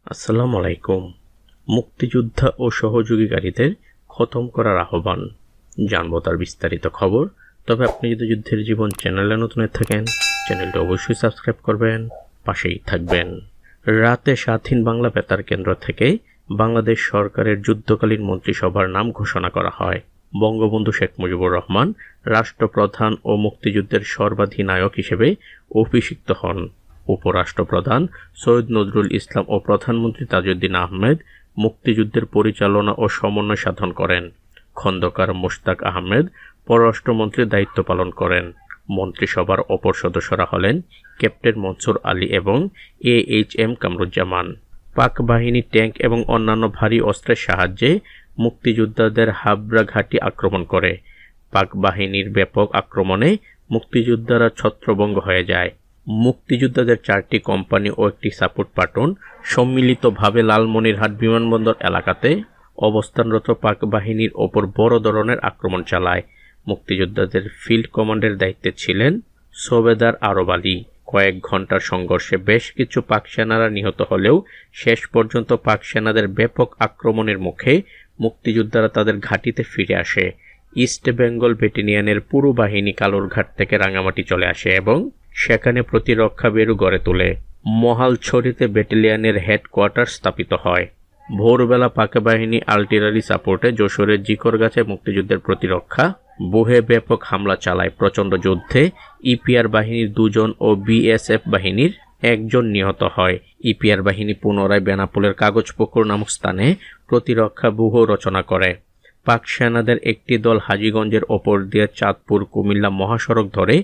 আসসালামু আলাইকুম। মুক্তিযোদ্ধা ও সহযোগীকারীদের খতম করার আহ্বান, জানবো তার বিস্তারিত খবর। তবে আপনি যদি যুদ্ধের জীবন চ্যানেলে নতুন থাকেন, চ্যানেলটা অবশ্যই সাবস্ক্রাইব করবেন, পাশেই থাকবেন। রাতে স্বাধীন বাংলা বেতার কেন্দ্র থেকে বাংলাদেশ সরকারের যুদ্ধকালীন মন্ত্রিসভার নাম ঘোষণা করা হয়। বঙ্গবন্ধু শেখ মুজিবুর রহমান রাষ্ট্রপ্রধান ও মুক্তিযুদ্ধের সর্বাধিনায়ক হিসেবে অভিষিক্ত হন। উপরাষ্ট্রপ্রধান সৈয়দ নজরুল ইসলাম ও প্রধানমন্ত্রী তাজউদ্দিন আহমেদ মুক্তিযুদ্ধের পরিচালনা ও সমন্বয় সাধন করেন। খন্দকার মোশতাক আহমেদ পররাষ্ট্রমন্ত্রীর দায়িত্ব পালন করেন। মন্ত্রিসভার অপর সদস্যরা হলেন ক্যাপ্টেন মনসুর আলী এবং AHM কামরুজ্জামান। পাক বাহিনী ট্যাঙ্ক এবং অন্যান্য ভারী অস্ত্রের সাহায্যে মুক্তিযোদ্ধাদের হাবড়া ঘাঁটি আক্রমণ করে। পাক বাহিনীর ব্যাপক আক্রমণে মুক্তিযোদ্ধারা ছত্রভঙ্গ হয়ে যায়। মুক্তিযোদ্ধাদের 4টি কোম্পানি ও একটি সাপোর্ট প্লাটুন সম্মিলিতভাবে লালমনিরহাট বিমানবন্দর এলাকাতে অবস্থানরত পাক বাহিনীর ওপর বড় ধরনের আক্রমণ চালায়। মুক্তিযোদ্ধাদের ফিল্ড কমান্ডের দায়িত্বে ছিলেন সুবেদার আরব আলী। কয়েক ঘন্টার সংঘর্ষে বেশ কিছু পাক সেনারা নিহত হলেও শেষ পর্যন্ত পাক সেনাদের ব্যাপক আক্রমণের মুখে মুক্তিযোদ্ধারা তাদের ঘাঁটিতে ফিরে আসে। ইস্ট বেঙ্গল ব্যাটালিয়নের পুরো বাহিনী কালুরঘাট থেকে রাঙামাটি চলে আসে এবং সেখানে প্রতিরক্ষা বেড়ু গড়ে তোলে। মহালছড়িতে ব্যাটালিয়নের হেডকোয়ার্টার স্থাপিত হয়। ভোরবেলা পাক বাহিনী আর্টিলারি সাপোর্টে যশোরের জিকরগাছে মুক্তিযুদ্ধের প্রতিরক্ষা বুহে ব্যাপক হামলা চালায়। প্রচণ্ড যুদ্ধে ইপিআর বাহিনীর 2 জন ও BSF বাহিনীর 1 জন নিহত হয়। ইপিআর বাহিনী পুনরায় বেনাপোলের কাগজপুকুর নামক স্থানে প্রতিরক্ষা ব্যূহ রচনা করে। পাক সেনাদের একটি দল হাজীগঞ্জের ওপর দিয়ে চাঁদপুর কুমিল্লা মহাসড়ক ধরে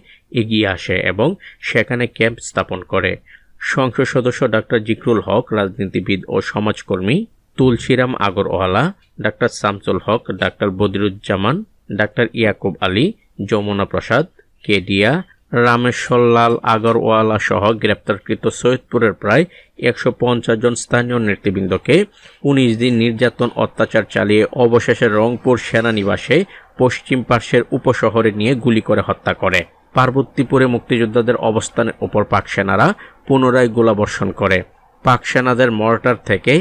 এগিয়ে আসে এবং সেখানে ক্যাম্প স্থাপন করে। সংসদ সদস্য ডাক্তার জিকরুল হক, রাজনীতিবিদ ও সমাজকর্মী তুলসীরাম আগরওয়ালা, ডাক্তার শামসুল হক, ডাক্তার বদিরুজ্জামান, ডাক্তার ইয়াকুব আলী, যমুনা প্রসাদ, কেডিয়া, রামেশ্বরলাল আগরওয়ালা সহ গ্রেপ্তারকৃত সৈয়দপুরের প্রায় 150 জন স্থানীয় নেতৃবৃন্দকে 19 দিন নির্যাতন অত্যাচার চালিয়ে অবশেষে রংপুর সেনানিবাসে পশ্চিম পার্শ্বের উপশহরে নিয়ে গুলি করে হত্যা করে। পার্বতীপুরে মুক্তিযোদ্ধাদের অবস্থানের উপর পাক সেনারা পুনরায় গোলাবর্ষণ করে। পাক সেনাদের মর্টার থেকে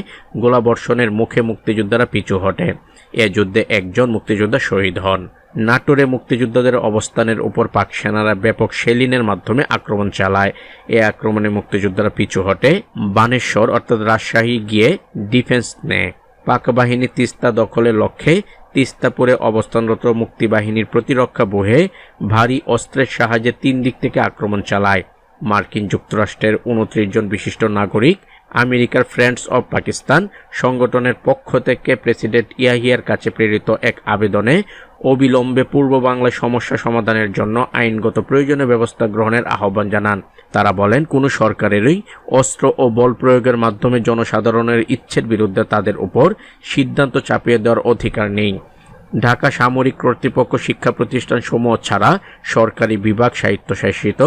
গোলাবর্ষণের মুখে মুক্তিযোদ্ধারা পিছু হটে। এ যুদ্ধে 1 জন মুক্তিযোদ্ধা শহীদ হন। নাটোরে মুক্তিযোদ্ধাদের অবস্থানের উপর পাক সেনারা ব্যাপক শেলিনের মাধ্যমে আক্রমণ চালায়। এ আক্রমণে মুক্তিযোদ্ধারা পিছু হটে বানেশ্বর অর্থাৎ রাজশাহী গিয়ে ডিফেন্স নেয়। পাক বাহিনী তিস্তা দখলের লক্ষ্যে তিস্তাপুরে অবস্থানরত মুক্তিবাহিনীর প্রতিরক্ষা ব্যূহে ভারী অস্ত্রের সাহায্যে 3 দিক থেকে আক্রমণ চালায়। মার্কিন যুক্তরাষ্ট্রের 29 জন বিশিষ্ট নাগরিক আমেরিকার ফ্রেন্ডস অব পাকিস্তান সংগঠনের পক্ষ থেকে প্রেসিডেন্ট ইয়াহিয়ার কাছে প্রেরিত এক আবেদনে অবিলম্বে পূর্ব বাংলায় সমস্যা সমাধানের জন্য আইনগত প্রয়োজনীয় ব্যবস্থা গ্রহণের আহ্বান জানান। তারা বলেন, কোনো সরকারেরই অস্ত্র ও বল প্রয়োগের মাধ্যমে জনসাধারণের ইচ্ছের বিরুদ্ধে তাদের উপর সিদ্ধান্ত চাপিয়ে দেওয়ার অধিকার নেই। ঢাকা সামরিক কর্তৃপক্ষ শিক্ষা প্রতিষ্ঠান সমূহ ছাড়া সরকারি বিভাগ, স্বায়ত্তশাসিত,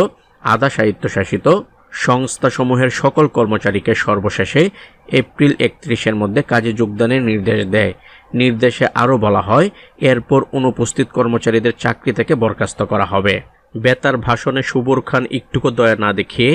আধা স্বায়ত্তশাসিত সংস্থাসমূহের সকল কর্মচারীকে সর্বশেষে এপ্রিল 31-এর মধ্যে কাজে যোগদানের নির্দেশ দেয়। নির্দেশে আরও বলা হয়, এরপর অনুপস্থিত কর্মচারীদের চাকরি থেকে বরখাস্ত করা হবে। বেতার ভাষণে সুবর খান একটুকু দয়া না দেখিয়ে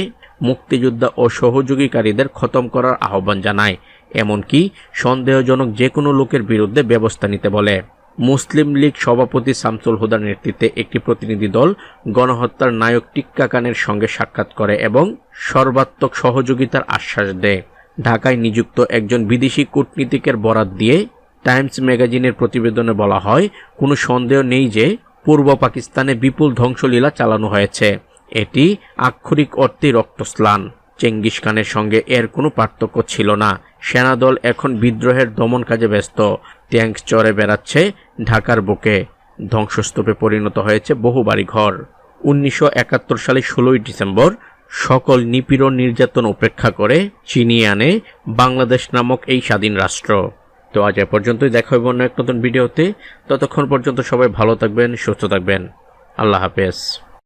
মুক্তিযোদ্ধা ও সহযোগীকারীদের খতম করার আহ্বান জানায়, এমনকি সন্দেহজনক যে কোনো লোকের বিরুদ্ধে ব্যবস্থা নিতে বলে। মুসলিম লীগ সভাপতি শামসুল হুদার নেতৃত্বে একটি প্রতিনিধি দল গণহত্যার নায়ক টিক্কা খানের সঙ্গে সাক্ষাৎ করে এবং সর্বাত্মক সহযোগিতার আশ্বাস দেয়। ঢাকায় নিযুক্ত একজন বিদেশি কূটনীতিকের বরাত দিয়ে টাইমস ম্যাগাজিনের প্রতিবেদনে বলা হয়, কোনো সন্দেহ নেই যে পূর্ব পাকিস্তানে বিপুল ধ্বংসলীলা চালানো হয়েছে। এটি আক্ষরিক অর্থে রক্তস্নান। চেঙ্গিস খানের সঙ্গে এর কোনো পার্থক্য ছিল না। সেনাদল এখন বিদ্রোহের দমন কাজে ব্যস্ত। ট্যাঙ্ক চড়ে বেড়াচ্ছে ঢাকার বুকে। ধ্বংসস্তূপে পরিণত হয়েছে বহু বাড়িঘর। 1971 সালে 16ই ডিসেম্বর সকল নিপীড়ন নির্যাতন উপেক্ষা করে চিনিয়ে আনে বাংলাদেশ নামক এই স্বাধীন রাষ্ট্র। তো আজ এ পর্যন্তই, দেখা হবে অন্য এক নতুন ভিডিওতে। ততক্ষণ পর্যন্ত সবাই ভালো থাকবেন, সুস্থ থাকবেন। আল্লাহ হাফেজ।